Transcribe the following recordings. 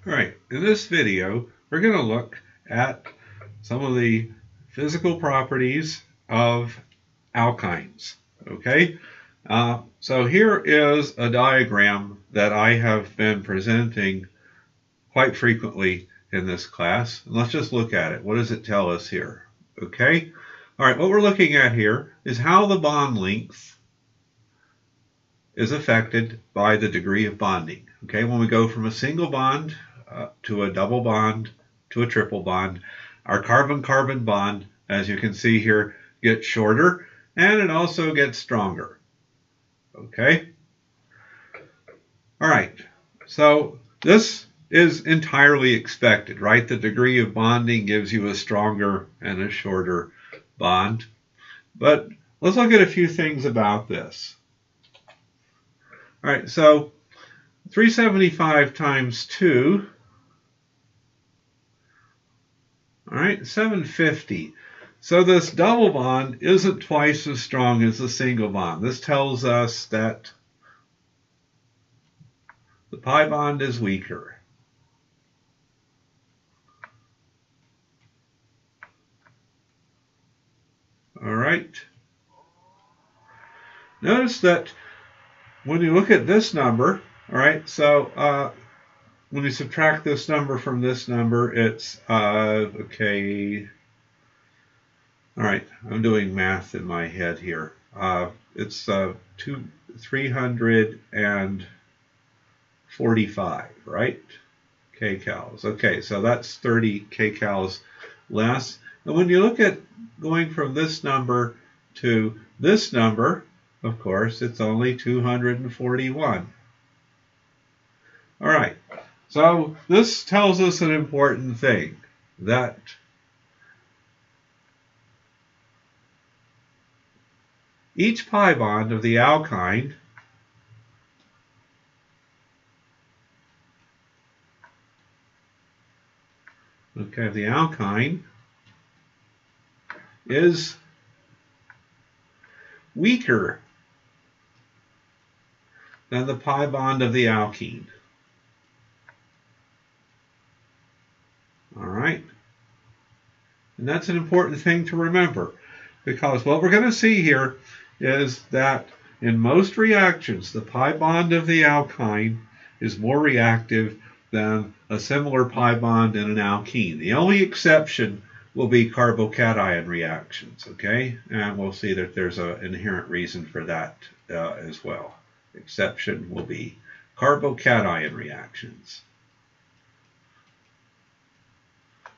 All right, in this video, we're going to look at some of the physical properties of alkynes. Okay, so here is a diagram that I have been presenting quite frequently in this class. Let's just look at it. What does it tell us here? Okay, all right, what we're looking at here is how the bond length is affected by the degree of bonding. Okay, when we go from a single bond to a double bond to a triple bond, our carbon-carbon bond, as you can see here, gets shorter and it also gets stronger. Okay? All right, so this is entirely expected, right? The degree of bonding gives you a stronger and a shorter bond. But let's look at a few things about this. All right, so 375 times 2, all right, 750. So this double bond isn't twice as strong as the single bond. This tells us that the pi bond is weaker. All right. Notice that when you look at this number, all right, so when you subtract this number from this number, it's, okay, all right, I'm doing math in my head here. It's 345, right? Kcals. Okay, so that's 30 kcals less. And when you look at going from this number to this number, of course, it's only 241. All right, so this tells us an important thing, that each pi bond of the alkyne the alkyne is weaker than the pi bond of the alkene. All right, and that's an important thing to remember, because what we're going to see here is that in most reactions, the pi bond of the alkyne is more reactive than a similar pi bond in an alkene. The only exception will be carbocation reactions, okay? And we'll see that there's an inherent reason for that as well. Exception will be carbocation reactions.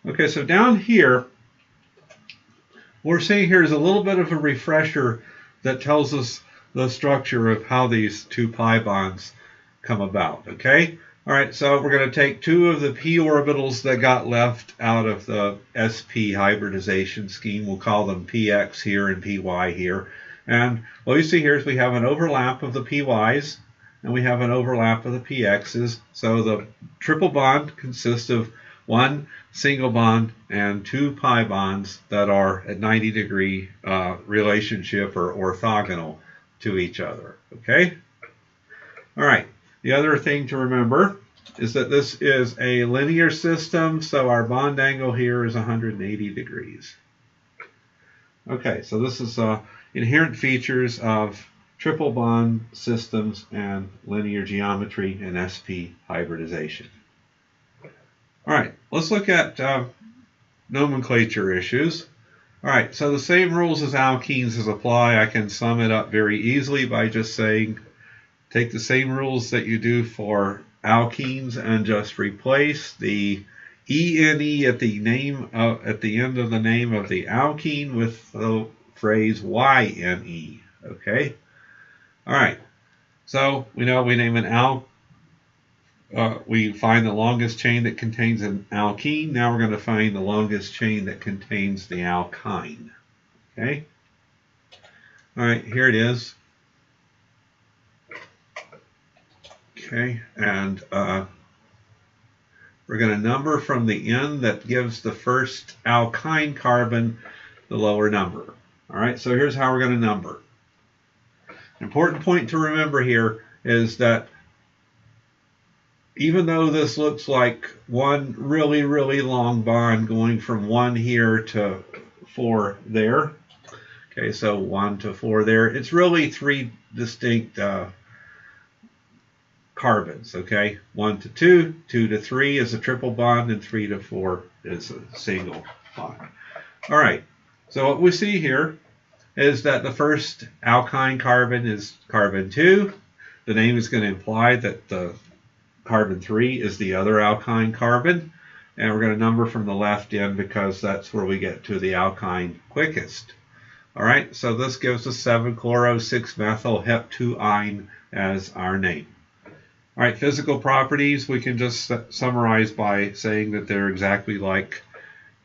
Okay, so down here, what we're seeing here is a little bit of a refresher that tells us the structure of how these two pi bonds come about, okay? All right, so we're going to take two of the p orbitals that got left out of the sp hybridization scheme. We'll call them px here and py here. And what you see here is we have an overlap of the py's and we have an overlap of the px's. So the triple bond consists of one single bond and two pi bonds that are at 90-degree relationship or orthogonal to each other, okay? All right. The other thing to remember is that this is a linear system, so our bond angle here is 180 degrees. Okay, so this is inherent features of triple bond systems and linear geometry and sp hybridization. All right, let's look at nomenclature issues. All right, so the same rules as alkenes apply. I can sum it up very easily by just saying, take the same rules that you do for alkenes and just replace the ene at the end of the name of the alkene with the phrase yne. Okay. All right. So we know we name an we find the longest chain that contains an alkene. Now we're going to find the longest chain that contains the alkyne. Okay. All right. Here it is. Okay, and we're going to number from the end that gives the first alkyne carbon the lower number. All right, so here's how we're going to number. An important point to remember here is that even though this looks like one really, really long bond going from 1 here to 4 there, okay, so 1 to 4 there, it's really 3 distinct carbons, okay? 1 to 2, 2 to 3 is a triple bond, and 3 to 4 is a single bond. All right, so what we see here is that the first alkyne carbon is carbon 2. The name is going to imply that the carbon 3 is the other alkyne carbon, and we're going to number from the left in because that's where we get to the alkyne quickest. All right, so this gives us 7-chloro-6-methyl-hep-2-ine as our name. All right, physical properties we can just summarize by saying that they're exactly like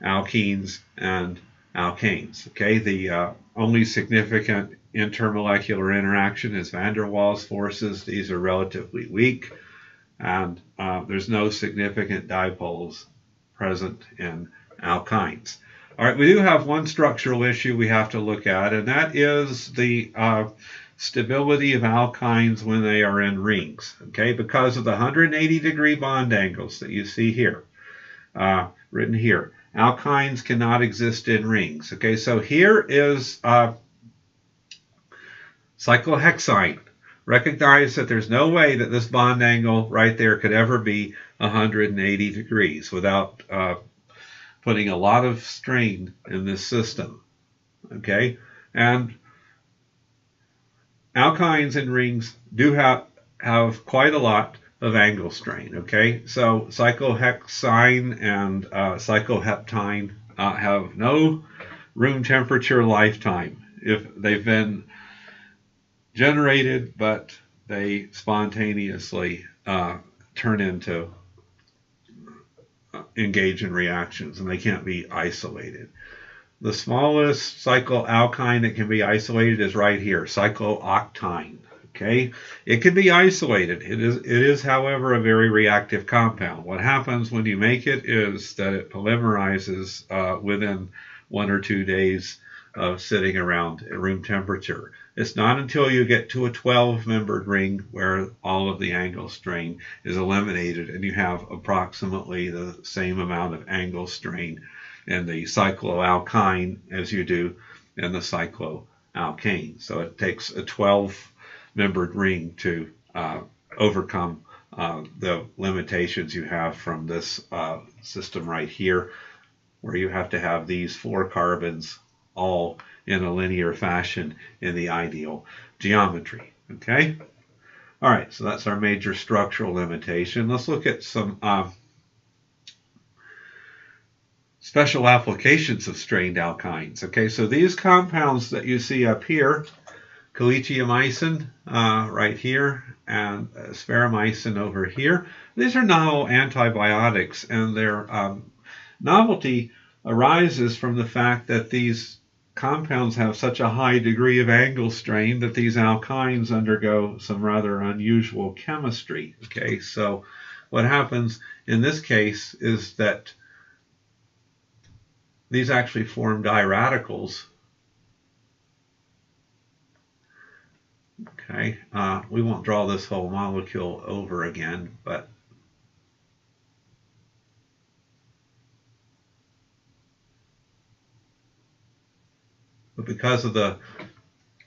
alkenes and alkanes. Okay, the only significant intermolecular interaction is van der Waals forces. These are relatively weak, and there's no significant dipoles present in alkynes. All right, we do have one structural issue we have to look at, and that is the stability of alkynes when they are in rings, okay, because of the 180-degree bond angles that you see here, written here. Alkynes cannot exist in rings, okay, so here is cyclohexyne. Recognize that there's no way that this bond angle right there could ever be 180 degrees without putting a lot of strain in this system, okay, and alkynes in rings do have quite a lot of angle strain, okay? So cyclohexyne and cycloheptine have no room temperature lifetime if they've been generated, but they spontaneously turn into engage in reactions, and they can't be isolated. The smallest cycloalkyne that can be isolated is right here, cyclooctine. Okay, it can be isolated. It is, however, a very reactive compound. What happens when you make it is that it polymerizes within 1 or 2 days of sitting around at room temperature. It's not until you get to a 12-membered ring where all of the angle strain is eliminated and you have approximately the same amount of angle strain in the cycloalkyne as you do in the cycloalkane. So it takes a 12-membered ring to overcome the limitations you have from this system right here, where you have to have these 4 carbons all in a linear fashion in the ideal geometry. Okay? All right, so that's our major structural limitation. Let's look at some special applications of strained alkynes. Okay, so these compounds that you see up here, calicheamycin right here and sparomycin over here, these are novel antibiotics, and their novelty arises from the fact that these compounds have such a high degree of angle strain that these alkynes undergo some rather unusual chemistry. Okay, so what happens in this case is that these actually form diradicals. Okay, we won't draw this whole molecule over again, but because of the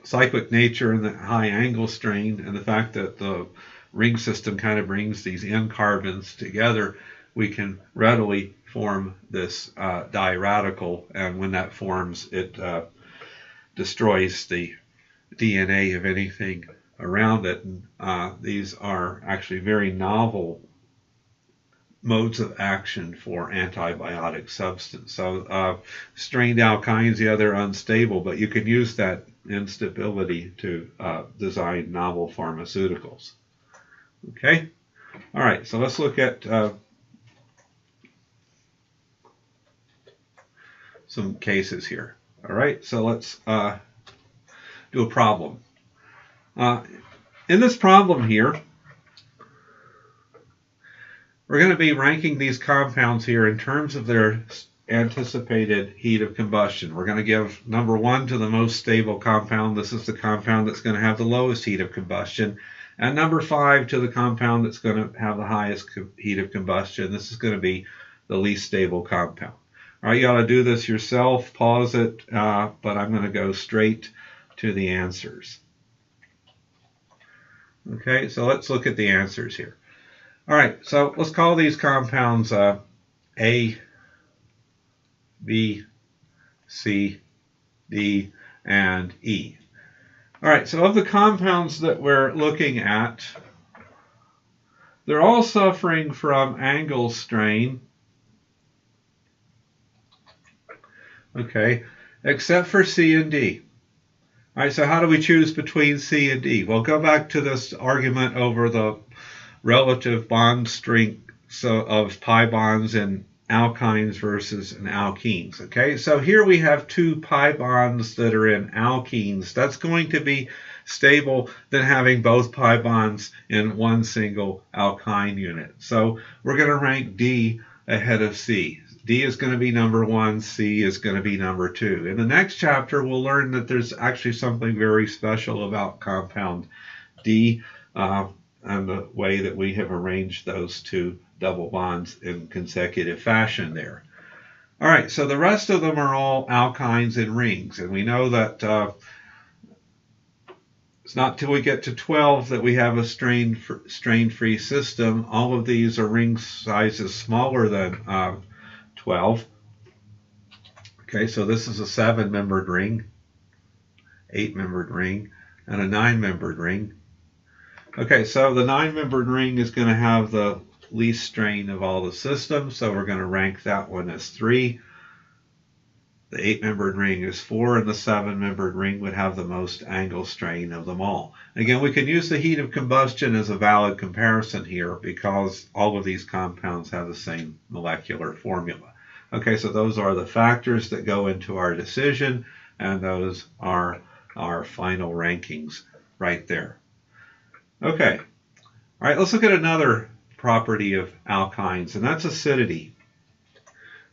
cyclic nature and the high angle strain and the fact that the ring system kind of brings these N carbons together, we can readily form this diradical, and when that forms, it destroys the DNA of anything around it. And these are actually very novel modes of action for antibiotic substance. So strained alkynes, yeah, they're unstable, but you can use that instability to design novel pharmaceuticals. Okay? All right, so let's look at some cases here. All right, so let's do a problem. In this problem here, we're going to be ranking these compounds here in terms of their anticipated heat of combustion. We're going to give number 1 to the most stable compound. This is the compound that's going to have the lowest heat of combustion. And number 5 to the compound that's going to have the highest heat of combustion. This is going to be the least stable compound. All right, you ought to do this yourself, pause it, but I'm going to go straight to the answers. Okay, so let's look at the answers here. All right, so let's call these compounds A, B, C, D, and E. All right, so of the compounds that we're looking at, they're all suffering from angle strain, okay, except for C and D. All right, so how do we choose between C and D? Well, go back to this argument over the relative bond strength of pi bonds in alkynes versus in alkenes. Okay, so here we have 2 pi bonds that are in alkenes. That's going to be stable than having both pi bonds in one single alkyne unit. So we're going to rank D ahead of C. D is going to be number 1, C is going to be number 2. In the next chapter, we'll learn that there's actually something very special about compound D and the way that we have arranged those 2 double bonds in consecutive fashion there. All right, so the rest of them are all alkynes in rings, and we know that it's not till we get to 12 that we have a strain-free system. All of these are ring sizes smaller than 12. Okay, so this is a 7-membered ring, 8-membered ring, and a 9-membered ring. Okay, so the 9-membered ring is going to have the least strain of all the systems, so we're going to rank that one as 3. The 8-membered ring is 4, and the 7-membered ring would have the most angle strain of them all. Again, we can use the heat of combustion as a valid comparison here because all of these compounds have the same molecular formula. Okay, so those are the factors that go into our decision, and those are our final rankings right there. Okay, all right, let's look at another property of alkynes, and that's acidity.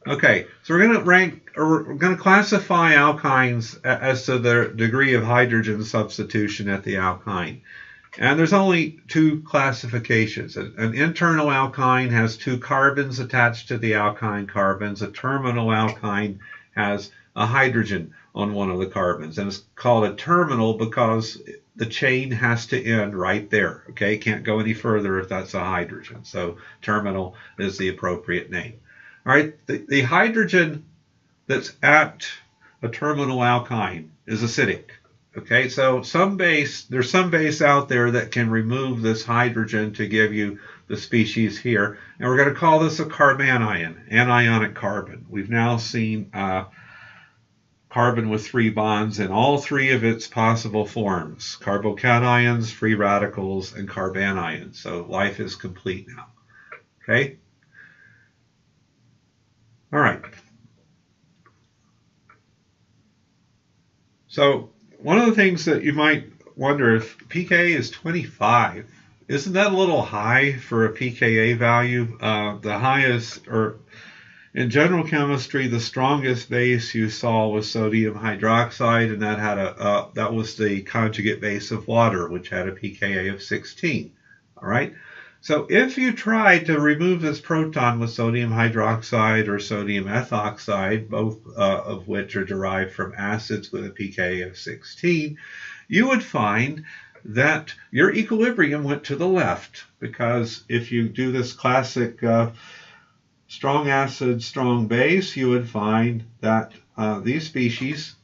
Okay, so we're going to classify alkynes as to their degree of hydrogen substitution at the alkyne. And there's only 2 classifications. An internal alkyne has 2 carbons attached to the alkyne carbons. A terminal alkyne has a hydrogen on one of the carbons, and it's called a terminal because the chain has to end right there. Okay, it can't go any further if that's a hydrogen. So terminal is the appropriate name. All right, the hydrogen that's at a terminal alkyne is acidic. Okay, so there's some base out there that can remove this hydrogen to give you the species here, and we're going to call this a carbanion, anionic carbon. We've now seen carbon with 3 bonds in all 3 of its possible forms: carbocations, free radicals, and carbanions. So life is complete now. Okay? All right. So one of the things that you might wonder, if pKa is 25, isn't that a little high for a pKa value? The highest, or in general chemistry, the strongest base you saw was sodium hydroxide, and that had that was the conjugate base of water, which had a pKa of 16. All right. So if you try to remove this proton with sodium hydroxide or sodium ethoxide, both of which are derived from acids with a pKa of 16, you would find that your equilibrium went to the left, because if you do this classic strong acid, strong base, you would find that these species,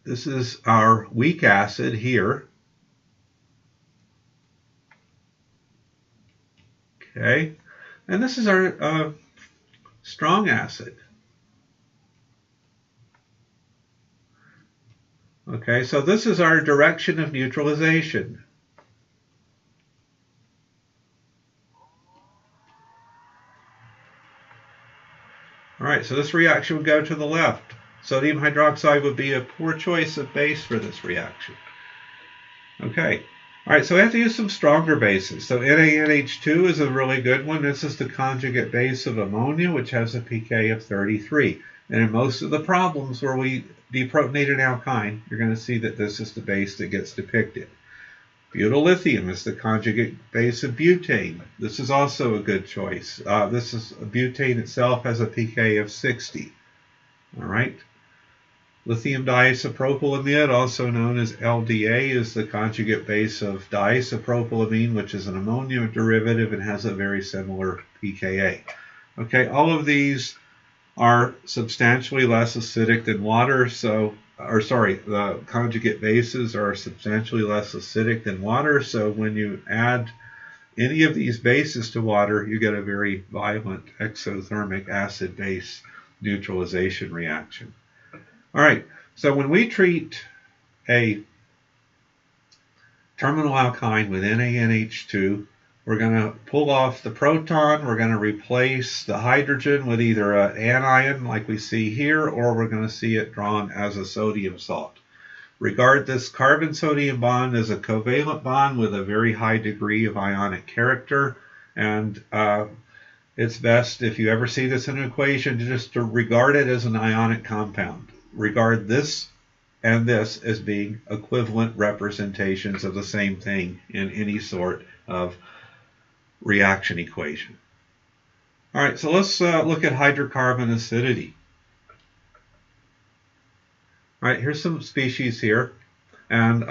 this is our weak acid here, okay, and this is our strong acid. Okay, so this is our direction of neutralization. All right, so this reaction would go to the left. Sodium hydroxide would be a poor choice of base for this reaction. Okay, all right, so we have to use some stronger bases. So NaNH2 is a really good one. This is the conjugate base of ammonia, which has a pK of 33. And in most of the problems where we deprotonate an alkyne, you're going to see that this is the base that gets depicted. Butyllithium is the conjugate base of butane. This is also a good choice. Butane itself has a pK of 60. All right. Lithium diisopropylamide, also known as LDA, is the conjugate base of diisopropylamine, which is an ammonia derivative and has a very similar pKa. Okay, all of these are substantially less acidic than water, the conjugate bases are substantially less acidic than water, so when you add any of these bases to water, you get a very violent exothermic acid-base neutralization reaction. All right, so when we treat a terminal alkyne with NaNH2, we're going to pull off the proton, we're going to replace the hydrogen with either an anion like we see here, or we're going to see it drawn as a sodium salt. Regard this carbon-sodium bond as a covalent bond with a very high degree of ionic character, and it's best, if you ever see this in an equation, just to regard it as an ionic compound. Regard this and this as being equivalent representations of the same thing in any sort of reaction equation. All right, so let's look at hydrocarbon acidity. All right, here's some species here, and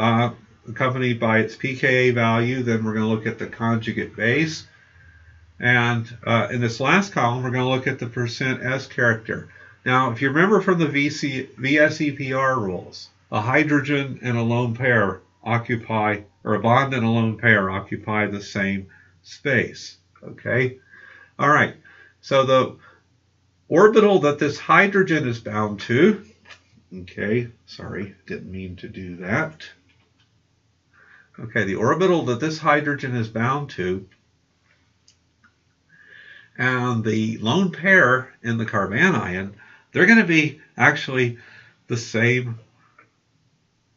accompanied by its pKa value. Then we're going to look at the conjugate base. And in this last column, we're going to look at the percent S character. Now, if you remember from the VSEPR rules, a hydrogen and a lone pair occupy, or a bond and a lone pair occupy the same space. Okay? All right. So the orbital that this hydrogen is bound to, okay, sorry, didn't mean to do that. Okay, the orbital that this hydrogen is bound to, and the lone pair in the carbanion, they're going to be actually the same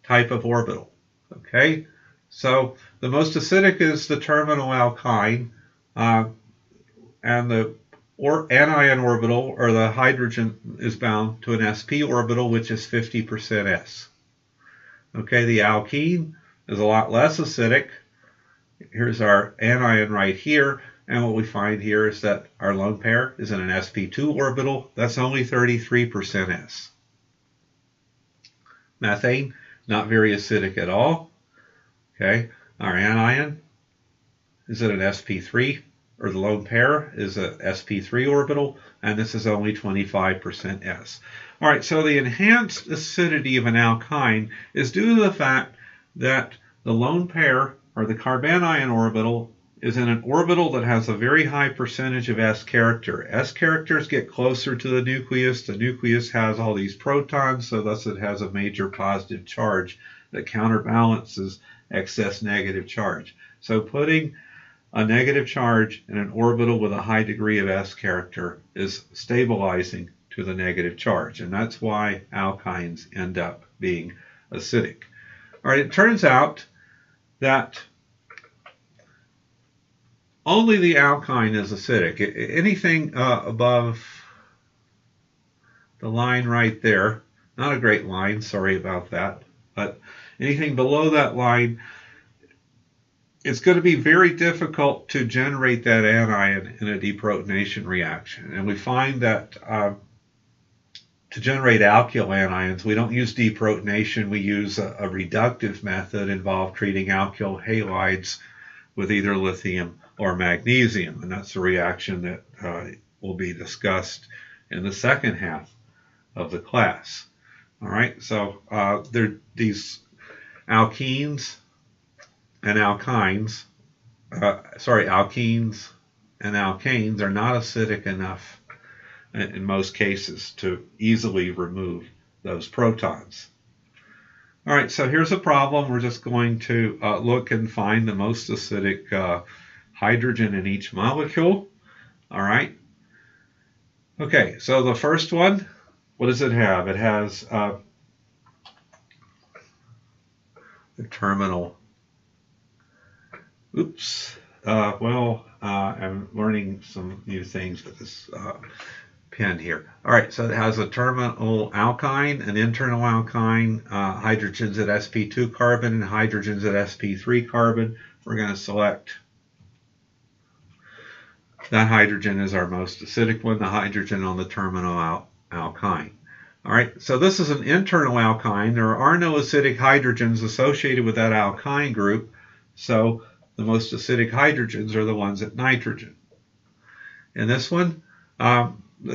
type of orbital. Okay, so the most acidic is the terminal alkyne, and the anion orbital, or the hydrogen, is bound to an sp orbital, which is 50% S. Okay, the alkene is a lot less acidic. Here's our anion right here. And what we find here is that our lone pair is in an sp2 orbital. That's only 33% S. Methane, not very acidic at all. Okay, our anion is at an sp3, or the lone pair is a sp3 orbital, and this is only 25% S. All right, so the enhanced acidity of an alkyne is due to the fact that the lone pair, or the carbanion orbital, is in an orbital that has a very high percentage of S character. S characters get closer to the nucleus. The nucleus has all these protons, so thus it has a major positive charge that counterbalances excess negative charge. So putting a negative charge in an orbital with a high degree of S character is stabilizing to the negative charge, and that's why alkynes end up being acidic. All right, it turns out that only the alkyne is acidic. Anything above the line right there, not a great line, sorry about that, but anything below that line, it's going to be very difficult to generate that anion in a deprotonation reaction. And we find that to generate alkyl anions, we don't use deprotonation, we use a reductive method involved treating alkyl halides with either lithium or magnesium, and that's a reaction that will be discussed in the second half of the class. All right, so these alkenes and alkynes, alkenes and alkanes are not acidic enough in most cases to easily remove those protons. All right, so here's a problem. We're just going to look and find the most acidic hydrogen in each molecule. All right. Okay, so the first one, what does it have? It has the terminal. Oops. I'm learning some new things with this pen here. All right, so it has a terminal alkyne, an internal alkyne, hydrogens at sp2 carbon, and hydrogens at sp3 carbon. We're going to select that hydrogen is our most acidic one, the hydrogen on the terminal alkyne. All right, so this is an internal alkyne. There are no acidic hydrogens associated with that alkyne group, so the most acidic hydrogens are the ones at nitrogen. And this one,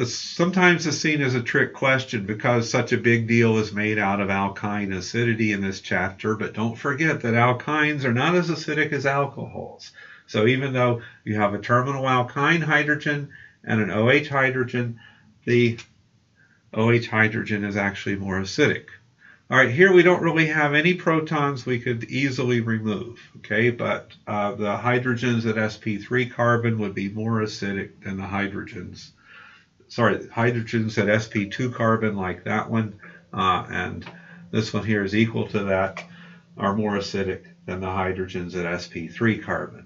sometimes is seen as a trick question because such a big deal is made out of alkyne acidity in this chapter, but don't forget that alkynes are not as acidic as alcohols. So even though you have a terminal alkyne hydrogen and an OH hydrogen, the OH hydrogen is actually more acidic. All right, here we don't really have any protons we could easily remove, okay? But the hydrogens at sp3 carbon would be more acidic than the hydrogens. Sorry, hydrogens at sp2 carbon, like that one, and this one here is equal to that, are more acidic than the hydrogens at sp3 carbon.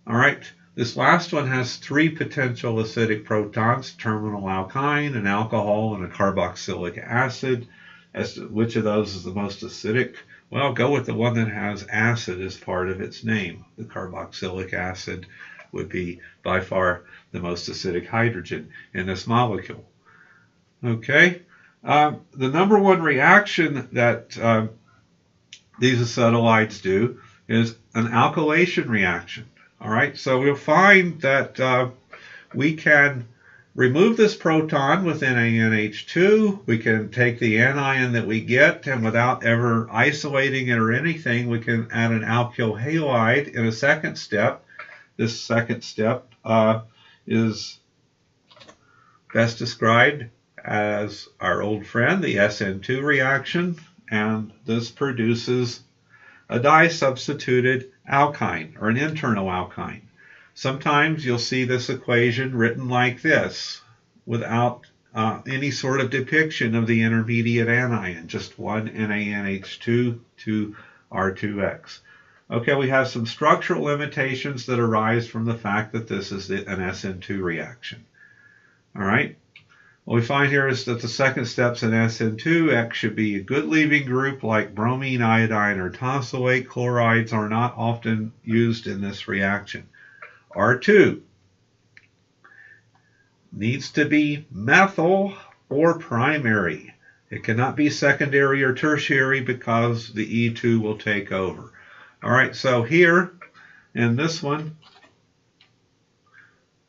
All right, this last one has 3 potential acidic protons, terminal alkyne, an alcohol, and a carboxylic acid. As to which of those is the most acidic, well, go with the one that has acid as part of its name. The carboxylic acid would be by far the most acidic hydrogen in this molecule. Okay, the number one reaction that these acetylides do is an alkylation reaction. All right, so we'll find that we can remove this proton with NaNH2. We can take the anion that we get, and without ever isolating it or anything, we can add an alkyl halide in a second step. This second step is best described as our old friend, the SN2 reaction, and this produces a disubstituted alkyne, or an internal alkyne. Sometimes you'll see this equation written like this, without any sort of depiction of the intermediate anion, just one NaNH2 to R2X. Okay, we have some structural limitations that arise from the fact that this is an SN2 reaction. All right, what we find here is that the second steps in SN2, X should be a good leaving group like bromine, iodine, or tosylate. Chlorides are not often used in this reaction. R2 needs to be methyl or primary. It cannot be secondary or tertiary because the E2 will take over. All right, so here in this one,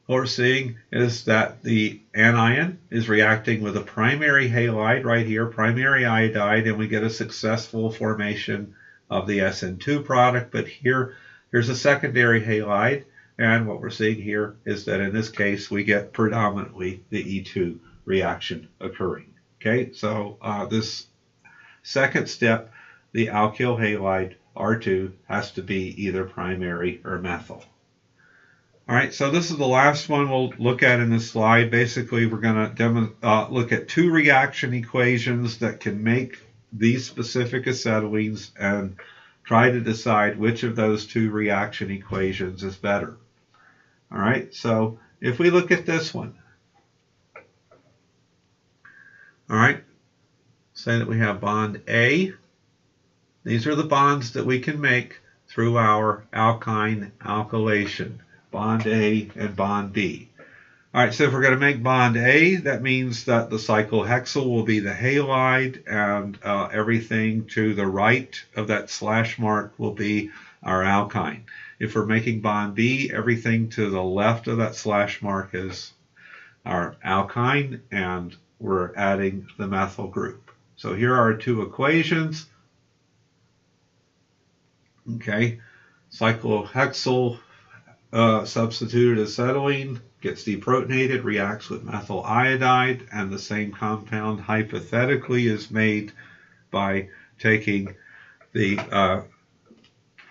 what we're seeing is that the anion is reacting with a primary halide right here, primary iodide, and we get a successful formation of the SN2 product. But here's a secondary halide, and what we're seeing here is that in this case we get predominantly the E2 reaction occurring. Okay, so this second step, the alkyl halide R2 has to be either primary or methyl. All right, so this is the last one we'll look at in this slide. Basically, we're going to look at 2 reaction equations that can make these specific acetylenes and try to decide which of those 2 reaction equations is better. All right, so if we look at this one, all right, say that we have bond A. These are the bonds that we can make through our alkyne alkylation. Bond A and bond B. All right, so if we're going to make bond A, that means that the cyclohexyl will be the halide, and everything to the right of that slash mark will be our alkyne. If we're making bond B, everything to the left of that slash mark is our alkyne, and we're adding the methyl group. So here are 2 equations. Okay, cyclohexyl substituted acetylene gets deprotonated, reacts with methyl iodide, and the same compound hypothetically is made by taking the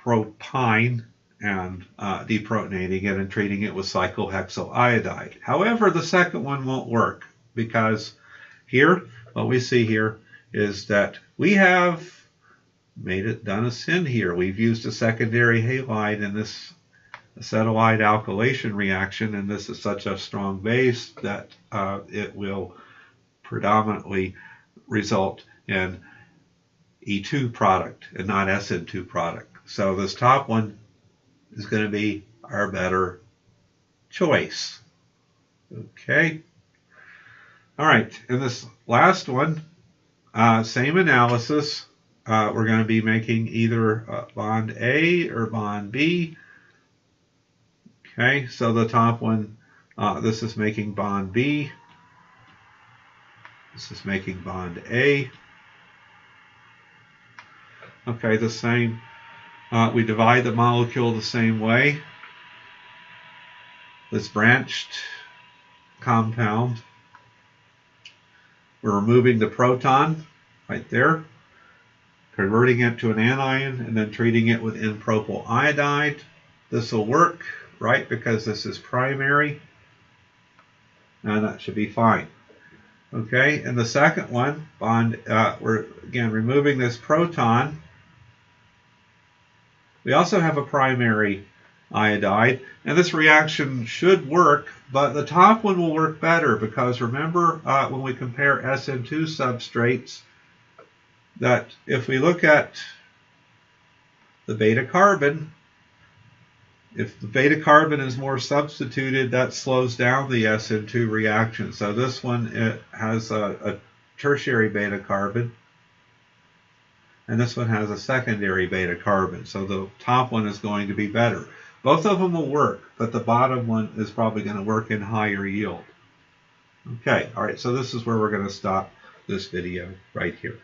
propyne and deprotonating it and treating it with cyclohexyl iodide. However, the second one won't work because here, what we see here is that we have done a sin here. We've used a secondary halide in this acetylide alkylation reaction, and this is such a strong base that it will predominantly result in E2 product and not SN2 product. So this top one is going to be our better choice. Okay. All right. In this last one, same analysis. We're going to be making either bond A or bond B. Okay. So the top one, this is making bond B. This is making bond A. Okay, the same. We divide the molecule the same way. This branched compound, we're removing the proton right there, converting it to an anion, and then treating it with N-propyl iodide. This will work, right, because this is primary, and that should be fine. Okay, and the second one, we're again removing this proton. We also have a primary iodide, and this reaction should work, but the top one will work better because remember when we compare SN2 substrates that if we look at the beta carbon, if the beta carbon is more substituted, that slows down the SN2 reaction. So this one, it has a tertiary beta carbon, and this one has a secondary beta carbon. So the top one is going to be better. Both of them will work, but the bottom one is probably going to work in higher yield. Okay, all right, so this is where we're going to stop this video right here.